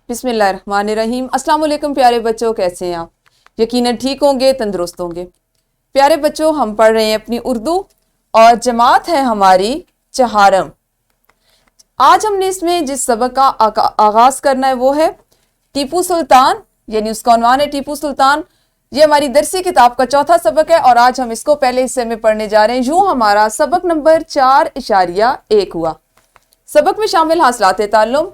बिस्मिल्लाहिर्रहमानिर्रहीम। अस्सलाम वालेकुम प्यारे बच्चों, कैसे हैं आप? यकीनन ठीक होंगे, तंदुरुस्त होंगे। प्यारे बच्चों, हम पढ़ रहे हैं अपनी उर्दू और जमात है हमारी चहारम। आज हमने इसमें जिस सबक का आगाज करना है वो है टीपू सुल्तान, यानी उसका उन्वान है टीपू सुल्तान। ये हमारी दरसी किताब का चौथा सबक है और आज हम इसको पहले हिस्से में पढ़ने जा रहे हैं। यूं हमारा सबक नंबर 4.1 हुआ। सबक में शामिल हासिलात ताल्लुम।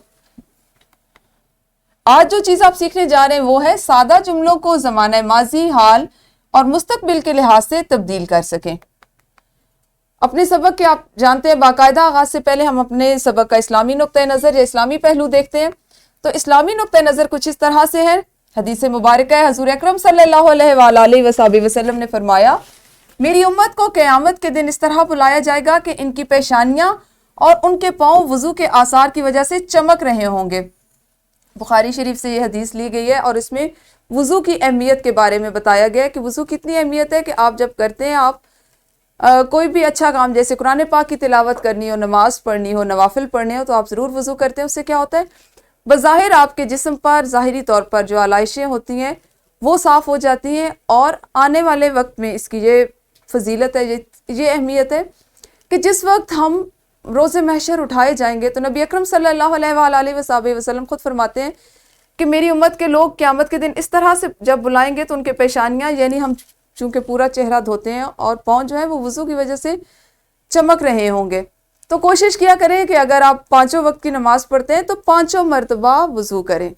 आज जो चीज आप सीखने जा रहे हैं वो है सादा जुमलों को ज़माना माजी, हाल और मुस्तकबिल के लिहाज से तब्दील कर सकें। अपने सबक के आप जानते हैं बाकायदा आगाज से पहले हम अपने सबक का इस्लामी नुक्ता नज़र या इस्लामी पहलू देखते हैं। तो इस्लामी नुक्ता नज़र कुछ इस तरह से है। हदीस मुबारक है, हजूर अकरम सल्लल्लाहु अलैहि वसल्लम ने फरमाया, मेरी उम्मत को क़यामत के दिन इस तरह बुलाया जाएगा कि इनकी पेशानियां और उनके पांव वजू के आसार की वजह से चमक रहे होंगे। बुखारी शरीफ से ये हदीस ली गई है और इसमें वज़ू की अहमियत के बारे में बताया गया है कि वज़ू कितनी अहमियत है कि आप जब करते हैं, आप कोई भी अच्छा काम जैसे कुरान पाक की तिलावत करनी हो, नमाज पढ़नी हो, नवाफिल पढ़ने हो, तो आप ज़रूर वज़ू करते हैं। उससे क्या होता है, बज़ाहिर आपके जिस्म पर ज़ाहिरी तौर पर जो आलाइशें होती हैं वो साफ़ हो जाती हैं और आने वाले वक्त में इसकी ये फजीलत है, ये अहमियत है कि जिस वक्त हम रोज़े महशर उठाए जाएंगे तो नबी अकरम सल्लल्लाहु अलैहि वसल्लम खुद फरमाते हैं कि मेरी उम्मत के लोग क़यामत के दिन इस तरह से जब बुलाएंगे तो उनके पेशानियां, यानी हम चूँकि पूरा चेहरा धोते हैं और पाँव जो है वो वज़ू की वजह से चमक रहे होंगे। तो कोशिश किया करें कि अगर आप 5 वक्त की नमाज पढ़ते हैं तो 5 मरतबा वज़ू करें।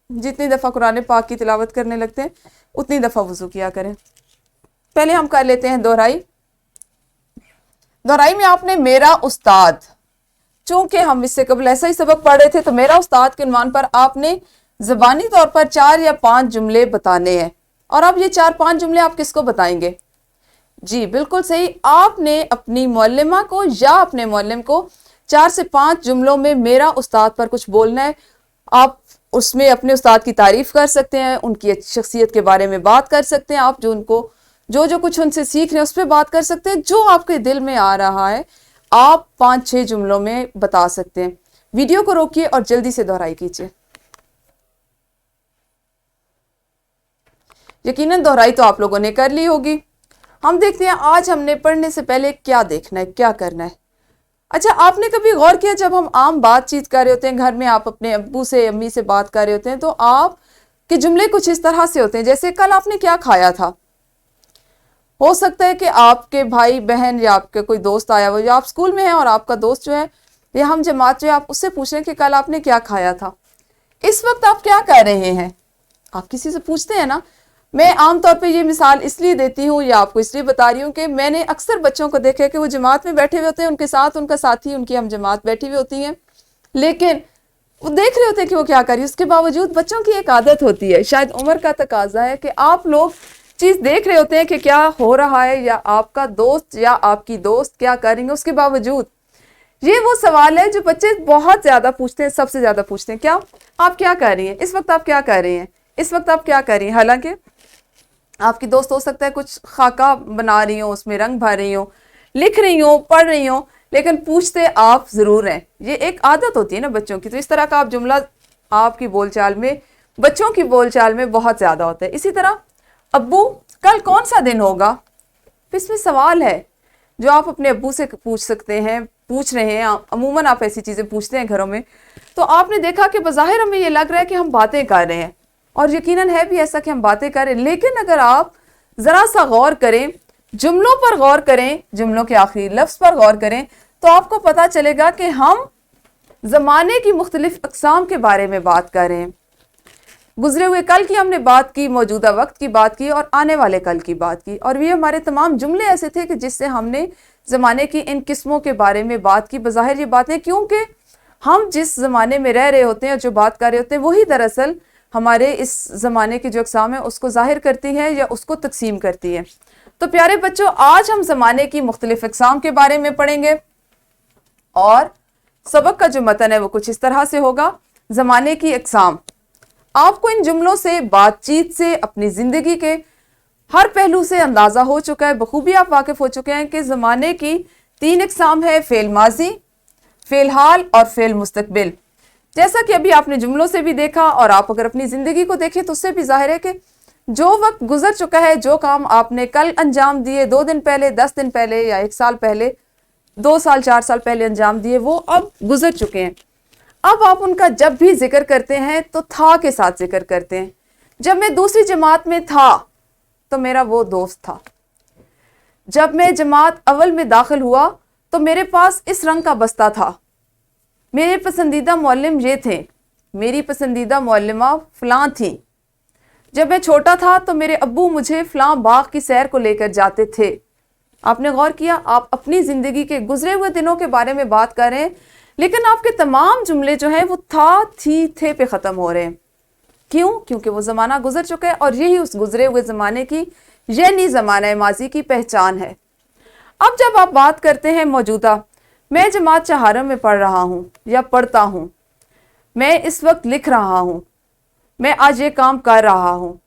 जितनी दफ़ा कुरान पाक की तिलावत करने लगते हैं उतनी दफ़ा वज़ू किया करें। पहले हम कर लेते हैं दोहराई। दोहराई में आपने मेरा उस्ताद, चूंकि हम इससे कबल ऐसा ही सबक पढ़ रहे थे, तो मेरा उस्ताद के उन्वान पर आपने ज़बानी तौर पर 4 या 5 जुमले बताने हैं। और अब ये 4-5 जुमले आप किसको बताएंगे? जी बिल्कुल सही, आपने अपनी मुअल्लिमा को या अपने मुअल्लिम को 4 से 5 जुमलों में मेरा उस्ताद पर कुछ बोलना है। आप उसमें अपने उस्ताद की तारीफ कर सकते हैं, उनकी शख्सियत के बारे में बात कर सकते हैं, आप जो उनको जो कुछ उनसे सीख रहे हैं उस पर बात कर सकते हैं। जो आपके दिल में आ रहा है आप 5-6 जुमलों में बता सकते हैं। वीडियो को रोकिए और जल्दी से दोहराई कीजिए। यकीनन दोहराई तो आप लोगों ने कर ली होगी। हम देखते हैं आज हमने पढ़ने से पहले क्या देखना है, क्या करना है। अच्छा, आपने कभी गौर किया जब हम आम बातचीत कर रहे होते हैं घर में, आप अपने अब्बू से अम्मी से बात कर रहे होते हैं, तो आप के जुमले कुछ इस तरह से होते हैं जैसे कल आपने क्या खाया था। हो सकता है कि आपके भाई बहन या आपके कोई दोस्त आया हो, या आप स्कूल में हैं और आपका दोस्त जो है या हम जमात जो है, आप उससे पूछ रहे हैं कि कल आपने क्या खाया था। इस वक्त आप क्या कर रहे हैं? आप किसी से पूछते हैं ना। मैं आमतौर पे ये मिसाल इसलिए देती हूँ या आपको इसलिए बता रही हूँ कि मैंने अक्सर बच्चों को देखा है कि वो जमात में बैठे हुए होते हैं, उनके साथ उनका साथी, उनकी हम जमात बैठी हुई होती हैं, लेकिन वो देख रहे होते हैं कि वो क्या कर रही है। उसके बावजूद बच्चों की एक आदत होती है, शायद उम्र का तकाजा है, कि आप लोग चीज देख रहे होते हैं कि क्या हो रहा है या आपका दोस्त या आपकी दोस्त क्या करेंगे। उसके बावजूद ये वो सवाल है जो बच्चे बहुत ज्यादा पूछते हैं, सबसे ज्यादा पूछते हैं, क्या आप क्या कर रही हैं इस वक्त, आप क्या कर रही हैं इस वक्त, आप क्या कर रही हैं। हालांकि आपकी दोस्त हो सकता है कुछ खाका बना रही हो, उसमें रंग भर रही हो, लिख रही हो, पढ़ रही हो, लेकिन पूछते आप जरूर हैं। ये एक आदत होती है ना बच्चों की। तो इस तरह का आप जुमला आपकी बोलचाल में, बच्चों की बोलचाल में बहुत ज्यादा होता है। इसी तरह अब्बू कल कौन सा दिन होगा, इसमें सवाल है जो आप अपने अब्बू से पूछ सकते हैं, पूछ रहे हैं। अमूमन आप ऐसी चीजें पूछते हैं घरों में, तो आपने देखा कि बज़ाहिर हमें ये लग रहा है कि हम बातें कर रहे हैं, और यकीनन है भी ऐसा कि हम बातें कर रहे हैं, लेकिन अगर आप जरा सा गौर करें, जुमलों पर गौर करें, जुमलों के आखिरी लफ्ज पर गौर करें, तो आपको पता चलेगा कि हम जमाने की मुख्तलिफ अक़साम के बारे में बात कर रहे हैं। गुजरे हुए कल की हमने बात की, मौजूदा वक्त की बात की और आने वाले कल की बात की, और ये हमारे तमाम जुमले ऐसे थे कि जिससे हमने ज़माने की इन किस्मों के बारे में बात की। बज़ाहिर ये बातें, क्योंकि हम जिस ज़माने में रह रहे होते हैं, जो बात कर रहे होते हैं, वही दरअसल हमारे इस ज़माने की जो अक़साम है उसको ज़ाहिर करती है या उसको तकसीम करती है। तो प्यारे बच्चों, आज हम ज़माने की मुख्तलिफ अक़साम के बारे में पढ़ेंगे और सबक का जो मतन है वो कुछ इस तरह से होगा। ज़माने की अक़साम, आपको इन जुमलों से, बातचीत से, अपनी ज़िंदगी के हर पहलू से अंदाज़ा हो चुका है, बखूबी आप वाकिफ़ हो चुके हैं कि ज़माने की 3 अक़साम है, फ़ेल माजी, फ़ेल हाल और फ़ेल मुस्तकबिल। जैसा कि अभी आपने जुमलों से भी देखा और आप अगर अपनी जिंदगी को देखें तो उससे भी जाहिर है कि जो वक्त गुजर चुका है, जो काम आपने कल अंजाम दिए, 2 दिन पहले, 10 दिन पहले या 1 साल पहले, 2 साल 4 साल पहले अंजाम दिए, वो अब गुजर चुके हैं। अब आप उनका जब भी जिक्र करते हैं तो था के साथ जिक्र करते हैं। जब मैं दूसरी जमात में था तो मेरा वो दोस्त था। जब मैं जमात अव्वल में दाखिल हुआ तो मेरे पास इस रंग का बस्ता था। मेरे पसंदीदा मौल्लिम ये थे, मेरी पसंदीदा मौल्लिमा फलां थी। जब मैं छोटा था तो मेरे अब्बू मुझे फलां बाग की सैर को लेकर जाते थे। आपने गौर किया, आप अपनी जिंदगी के गुजरे हुए दिनों के बारे में बात कर रहे हैं, लेकिन आपके तमाम जुमले जो हैं वो था, थी, थे पे ख़त्म हो रहे हैं। क्यों? क्योंकि वो ज़माना गुजर चुका है और यही उस गुजरे हुए ज़माने की, यानी ज़माना माजी की पहचान है। अब जब आप बात करते हैं मौजूदा, मैं जमात चहारम में पढ़ रहा हूँ या पढ़ता हूँ, मैं इस वक्त लिख रहा हूँ, मैं आज ये काम कर रहा हूँ,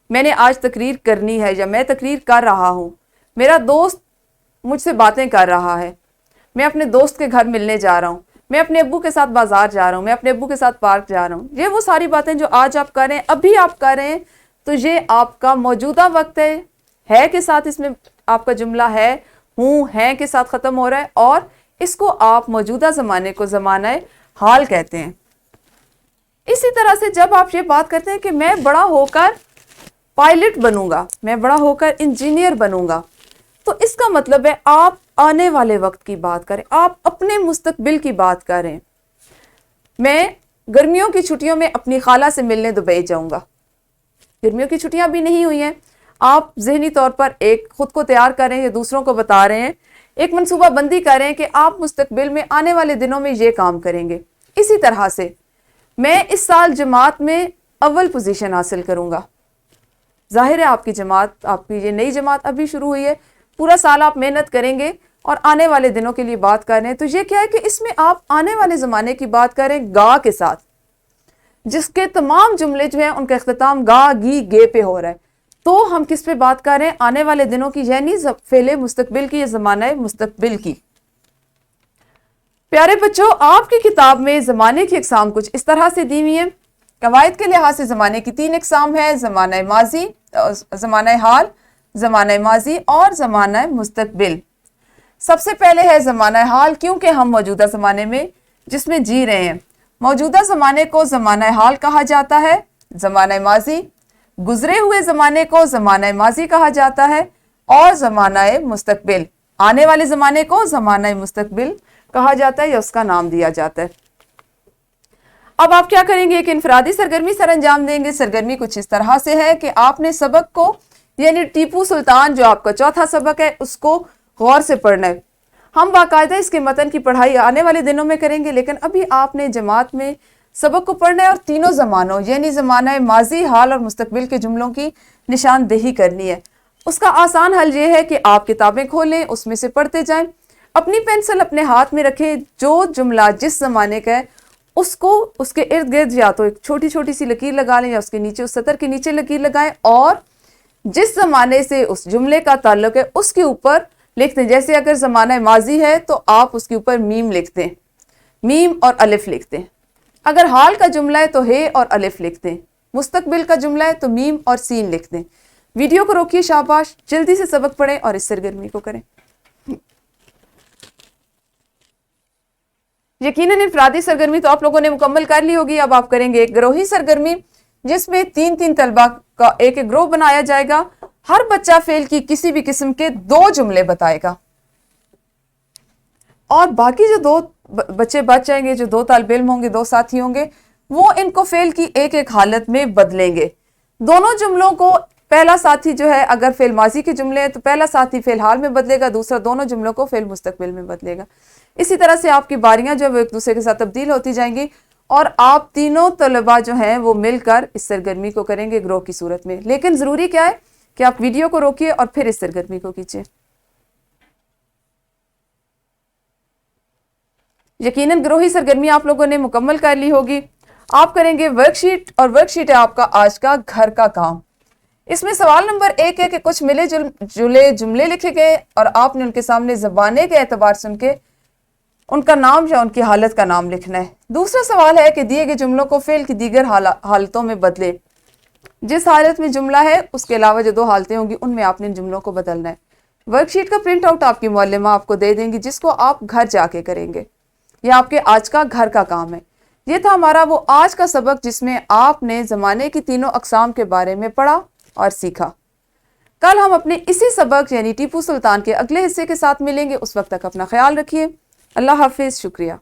मैंने आज तकरीर करनी है या मैं तकरीर कर रहा हूँ, मेरा दोस्त मुझसे बातें कर रहा है, मैं अपने दोस्त के घर मिलने जा रहा हूँ, मैं अपने अब्बू के साथ बाजार जा रहा हूँ, मैं अपने अब्बू के साथ पार्क जा रहा हूँ। ये वो सारी बातें जो आज आप कर रहे हैं, अभी आप कर रहे हैं, तो ये आपका मौजूदा वक्त है के साथ इसमें आपका जुमला है, हूँ, है के साथ ख़त्म हो रहा है, और इसको आप मौजूदा ज़माने को ज़माना हाल कहते हैं। इसी तरह से जब आप ये बात करते हैं कि मैं बड़ा होकर पायलट बनूंगा, मैं बड़ा होकर इंजीनियर बनूंगा, तो इसका मतलब है आप आने वाले वक्त की बात करें, आप अपने मुस्तकबिल की बात करें। मैं गर्मियों की छुट्टियों में अपनी खाला से मिलने दुबई जाऊंगा। गर्मियों की छुट्टियां भी नहीं हुई हैं, आप ज़हनी तौर पर एक खुद को तैयार कर रहे हैं या दूसरों को बता रहे हैं, एक मनसूबा बंदी कर रहे हैं कि आप मुस्तकबिल में आने वाले दिनों में ये काम करेंगे। इसी तरह से मैं इस साल जमात में अव्वल पोजीशन हासिल करूंगा। जाहिर है आपकी जमात, आपकी ये नई जमात अभी शुरू हुई है, पूरा साल आप मेहनत करेंगे और आने वाले दिनों के लिए बात कर रहे हैं, तो ये क्या है कि इसमें आप आने वाले ज़माने की बात करें गा के साथ, जिसके तमाम जुमले जो हैं उनका इख्तिताम गा, गी, गे पे हो रहा है। तो हम किस पे बात कर रहे हैं? आने वाले दिनों की, यानी फेले मुस्तकबिल की, ज़माना मुस्तकबिल की। प्यारे बच्चों, आपकी किताब में ज़माने की अक़साम कुछ इस तरह से दी हुई है। कवायद के लिहाज से ज़माने की 3 अक़साम है: ज़माना माजी, ज़माना हाल, ज़माना माजी और ज़माना मुस्तकबिल। सबसे पहले है ज़माना हाल, क्योंकि हम मौजूदा ज़माने में जिसमें जी रहे हैं, मौजूदा ज़माने को ज़माना हाल कहा जाता है। ज़माना माजी, गुजरे हुए ज़माने को ज़माना माजी कहा जाता है, और ज़माना मुस्तकबिल, आने वाले ज़माने को ज़माना मुस्तकबिल कहा जाता है या उसका नाम दिया जाता है। अब आप क्या करेंगे? एक इनफरादी सरगर्मी सर अंजाम देंगे। सरगर्मी कुछ इस तरह से है कि आपने सबक को, यानी टीपू सुल्तान जो आपका चौथा सबक है, उसको गौर से पढ़ना है। हम बाकायदा इसके मतन की पढ़ाई आने वाले दिनों में करेंगे, लेकिन अभी आपने जमात में सबक को पढ़ना है और तीनों ज़मानों, यानी ज़माना माजी, हाल और मुस्तकबिल के जुमलों की निशानदेही करनी है। उसका आसान हल ये है कि आप किताबें खोलें, उसमें से पढ़ते जाएं, अपनी पेंसिल अपने हाथ में रखें, जो जुमला जिस ज़माने का है उसको उसके इर्द गिर्द या तो एक छोटी छोटी सी लकीर लगा लें या उसके नीचे, उस सतर के नीचे लकीर लगाएं, और जिस ज़माने से उस जुमले का ताल्लुक है उसके ऊपर लिखते हैं। जैसे अगर ज़माना माजी है तो आप उसके ऊपर मीम लिखते हैं, मीम और अलिफ लिखते हैं। अगर हाल का जुमला है तो हे और अलिफ लिखते हैं। मुस्तकबिल का जुमला है तो मीम और सीन लिखते हैं। वीडियो को रोकिए, शाबाश, जल्दी से सबक पढ़ें और इस सरगर्मी को करें। यकीनन इनफरादी सरगर्मी तो आप लोगों ने मुकम्मल कर ली होगी। अब आप करेंगे एक गिरोही सरगर्मी, जिसमें 3-3 तलबा का एक ग्रोह बनाया जाएगा। हर बच्चा फेल की किसी भी किस्म के 2 जुमले बताएगा, और बाकी जो 2 बच्चे बच जाएंगे, जो 2 तालिब इल्म होंगे, 2 साथी होंगे, वो इनको फेल की एक हालत में बदलेंगे। दोनों जुमलों को पहला साथी जो है, अगर फेल माजी के जुमले हैं तो पहला साथी फेल हाल में बदलेगा, दूसरा दोनों जुमलों को फेल मुस्तकबिल में बदलेगा। इसी तरह से आपकी बारियां जो है वो एक दूसरे के साथ तब्दील होती जाएंगी, और आप तीनों तलबा जो हैं वो मिलकर इस सरगर्मी को करेंगे ग्रोह की सूरत में। लेकिन ज़रूरी क्या है कि आप वीडियो को रोकिए और फिर इस सरगर्मी को कीजिए। यकीनन ग्रोही सरगर्मी आप लोगों ने मुकम्मल कर ली होगी। आप करेंगे वर्कशीट, और वर्कशीट है आपका आज का घर का काम। इसमें सवाल नंबर 1 है कि कुछ मिले जुले जुमले लिखे गए और आपने उनके सामने ज़बाने के एतबार से उनके ان کا نام یا ان کی حالت کا نام لکھنا ہے۔ دوسرا سوال ہے کہ دیے گئے جملوں کو فعل کی دیگر حالتوں میں بدلے۔ جس حالت میں جملہ ہے اس کے علاوہ جو 2 حالتیں ہوں گی ان میں آپ نے ان جملوں کو بدلنا ہے۔ ورک شیٹ کا پرنٹ آؤٹ آپ کی معلمہ آپ کو دے دیں گی، جس کو آپ گھر جا کے کریں گے۔ یہ آپ کے آج کا گھر کا کام ہے۔ یہ تھا ہمارا وہ آج کا سبق جس میں آپ نے زمانے کی تینوں اقسام کے بارے میں پڑھا اور سیکھا۔ کل ہم اپنے اسی سبق یعنی ٹیپو سلطان کے اگلے حصے کے ساتھ ملیں گے۔ اس وقت تک اپنا خیال رکھیے۔ اللہ حافظ، شکریہ۔